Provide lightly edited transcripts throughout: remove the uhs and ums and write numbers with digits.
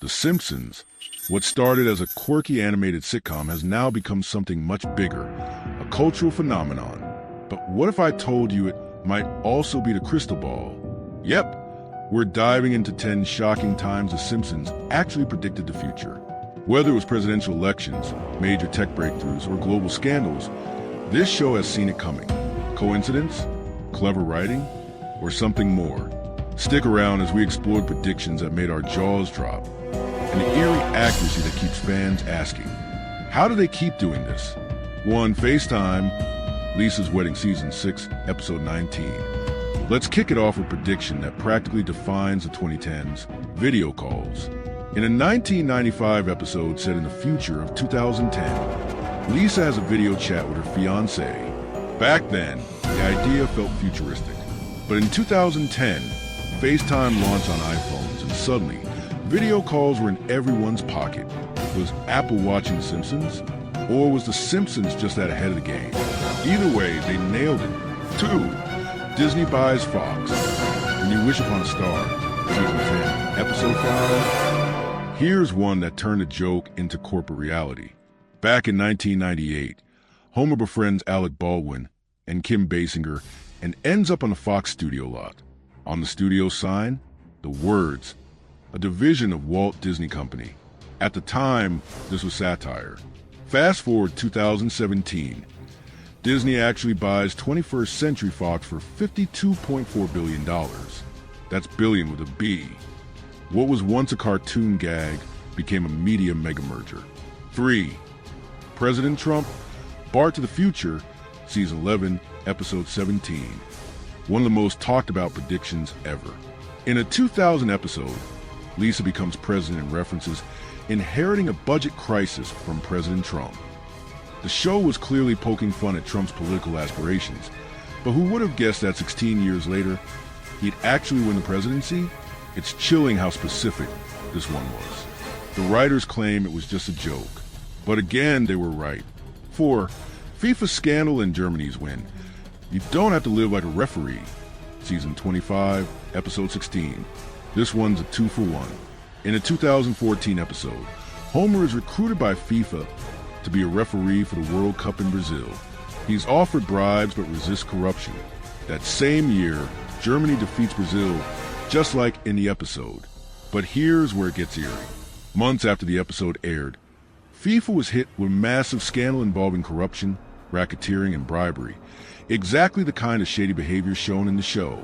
The Simpsons, what started as a quirky animated sitcom, has now become something much bigger, a cultural phenomenon. But what if I told you it might also be the crystal ball? Yep, we're diving into 10 shocking times The Simpsons actually predicted the future. Whether it was presidential elections, major tech breakthroughs, or global scandals, this show has seen it coming. Coincidence? Clever writing? Or something more? Stick around as we explore predictions that made our jaws drop, and the eerie accuracy that keeps fans asking, how do they keep doing this? 1. FaceTime, Lisa's Wedding Season 6, Episode 19. Let's kick it off with a prediction that practically defines the 2010s, video calls. In a 1995 episode set in the future of 2010, Lisa has a video chat with her fiancé. Back then, the idea felt futuristic. But in 2010, FaceTime launched on iPhones, and suddenly, video calls were in everyone's pocket. Was Apple watching The Simpsons? Or was The Simpsons just that ahead of the game? Either way, they nailed it. 2. Disney buys Fox. When You Wish Upon a Star, Season 10, Episode 5. Here's one that turned a joke into corporate reality. Back in 1998, Homer befriends Alec Baldwin and Kim Basinger and ends up on the Fox studio lot. On the studio sign, the words, a division of Walt Disney Company. At the time, this was satire. Fast forward 2017, Disney actually buys 21st Century Fox for $52.4 billion. That's billion with a B. What was once a cartoon gag became a media mega merger. 3. President Trump, Bart to the Future, Season 11, Episode 17. One of the most talked about predictions ever. In a 2000 episode, Lisa becomes president and references inheriting a budget crisis from President Trump. The show was clearly poking fun at Trump's political aspirations, but who would have guessed that 16 years later, he'd actually win the presidency? It's chilling how specific this one was. The writers claim it was just a joke, but again, they were right. 4. FIFA scandal and Germany's win. You don't have to live like a referee. Season 25, Episode 16. This one's a 2-for-1. In a 2014 episode, Homer is recruited by FIFA to be a referee for the World Cup in Brazil. He's offered bribes but resists corruption. That same year, Germany defeats Brazil, just like in the episode. But here's where it gets eerie. Months after the episode aired, FIFA was hit with a massive scandal involving corruption, racketeering, and bribery. Exactly the kind of shady behavior shown in the show.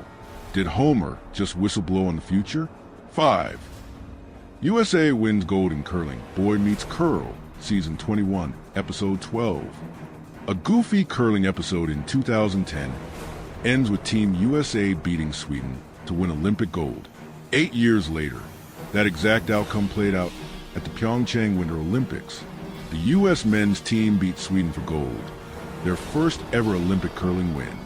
Did Homer just whistleblow on the future? 5. USA wins gold in curling. Boy Meets Curl, Season 21, Episode 12. A goofy curling episode in 2010 ends with Team USA beating Sweden to win Olympic gold. 8 years later, that exact outcome played out at the Pyeongchang Winter Olympics. The U.S. men's team beat Sweden for gold, their first ever Olympic curling win.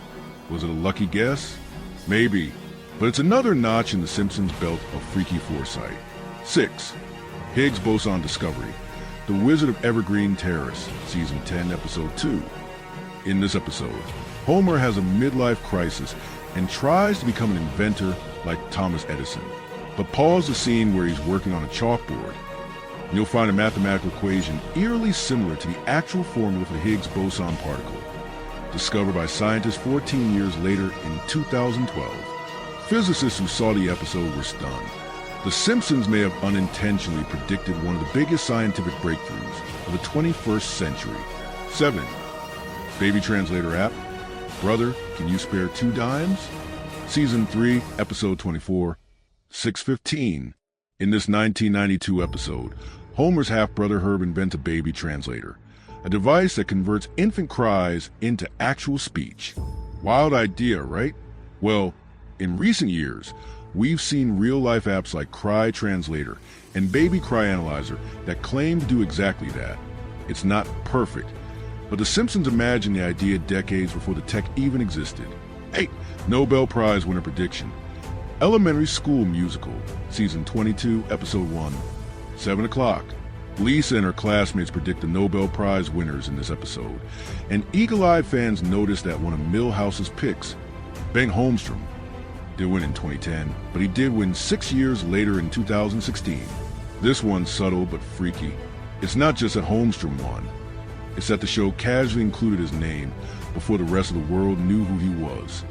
Was it a lucky guess? Maybe, but it's another notch in The Simpsons' belt of freaky foresight. 6. Higgs boson discovery. The Wizard of Evergreen Terrace, Season 10, Episode 2. In this episode, Homer has a midlife crisis and tries to become an inventor like Thomas Edison. But pause the scene where he's working on a chalkboard. You'll find a mathematical equation eerily similar to the actual formula for the Higgs boson particle, discovered by scientists 14 years later in 2012. Physicists who saw the episode were stunned. The Simpsons may have unintentionally predicted one of the biggest scientific breakthroughs of the 21st century. 7. Baby translator app. Brother, can you spare 2 dimes? Season 3, Episode 24, 6:15. In this 1992 episode, Homer's half-brother Herb invents a baby translator, a device that converts infant cries into actual speech. Wild idea, right? Well, in recent years, we've seen real-life apps like Cry Translator and Baby Cry Analyzer that claim to do exactly that. It's not perfect, but The Simpsons imagined the idea decades before the tech even existed. 8. Nobel Prize winner prediction. Elementary School Musical, Season 22, Episode 1, 7 o'clock. Lisa and her classmates predict the Nobel Prize winners in this episode, and eagle-eyed fans notice that one of Milhouse's picks, Ben Holmstrom, did win in 2010, but he did win 6 years later in 2016. This one's subtle but freaky. It's not just that Holmstrom won. It's that the show casually included his name before the rest of the world knew who he was.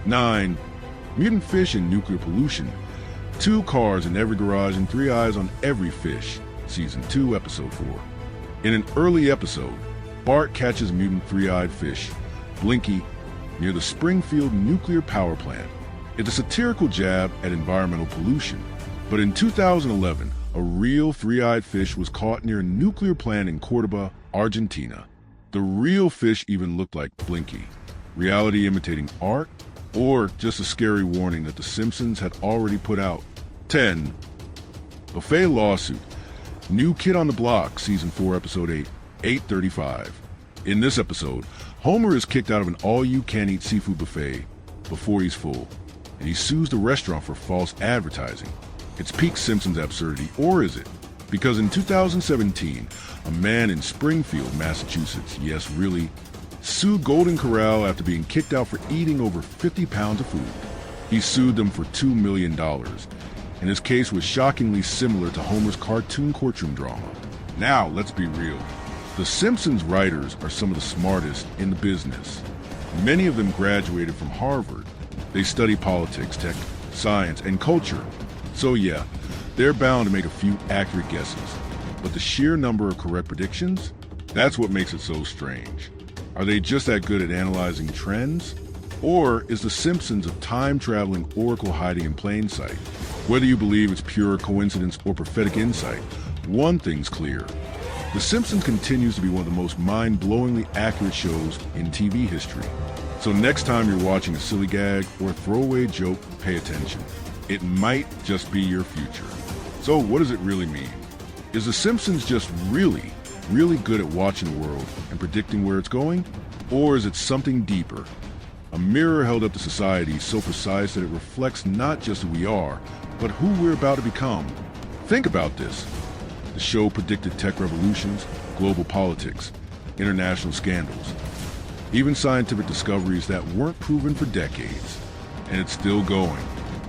9. Mutant fish and nuclear pollution. 2 cars in every garage and 3 eyes on every fish. Season 2, Episode 4. In an early episode, Bart catches mutant 3-eyed fish, Blinky, near the Springfield nuclear power plant. It's a satirical jab at environmental pollution. But in 2011, a real 3-eyed fish was caught near a nuclear plant in Cordoba, Argentina. The real fish even looked like Blinky. Reality imitating art? Or just a scary warning that The Simpsons had already put out? 10. Buffet lawsuit. New Kid on the Block, Season 4, Episode 8, 8:35. In this episode, Homer is kicked out of an all-you-can-eat seafood buffet before he's full, and he sues the restaurant for false advertising. It's peak Simpsons absurdity, or is it? Because in 2017, a man in Springfield, Massachusetts, yes, really, sued Golden Corral after being kicked out for eating over 50 pounds of food. He sued them for $2 million, and his case was shockingly similar to Homer's cartoon courtroom drama. Now, let's be real. The Simpsons writers are some of the smartest in the business. Many of them graduated from Harvard. They study politics, tech, science, and culture. So yeah, they're bound to make a few accurate guesses. But the sheer number of correct predictions? That's what makes it so strange. Are they just that good at analyzing trends? Or is The Simpsons a time-traveling oracle hiding in plain sight? Whether you believe it's pure coincidence or prophetic insight, one thing's clear. The Simpsons continues to be one of the most mind-blowingly accurate shows in TV history. So next time you're watching a silly gag or a throwaway joke, pay attention. It might just be your future. So what does it really mean? Is The Simpsons just really good at watching the world and predicting where it's going? Or is it something deeper? A mirror held up to society so precise that it reflects not just who we are, but who we're about to become. Think about this. The show predicted tech revolutions, global politics, international scandals, even scientific discoveries that weren't proven for decades. And it's still going.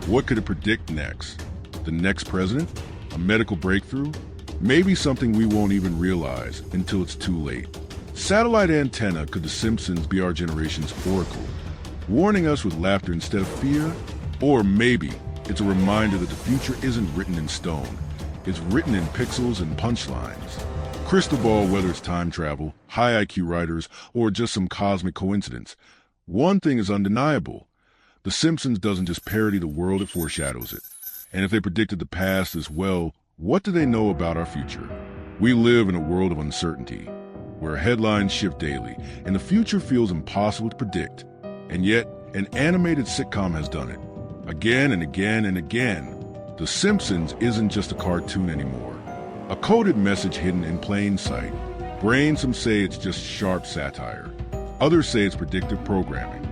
What could it predict next? The next president? A medical breakthrough? Maybe something we won't even realize until it's too late. Satellite antenna, could The Simpsons be our generation's oracle, warning us with laughter instead of fear? Or maybe it's a reminder that the future isn't written in stone. It's written in pixels and punchlines. Crystal ball, whether it's time travel, high IQ writers, or just some cosmic coincidence. One thing is undeniable. The Simpsons doesn't just parody the world, it foreshadows it. And if they predicted the past as well, what do they know about our future? We live in a world of uncertainty, where headlines shift daily, and the future feels impossible to predict. And yet, an animated sitcom has done it. Again and again and again. The Simpsons isn't just a cartoon anymore. A coded message hidden in plain sight. Some say it's just sharp satire. Others say it's predictive programming.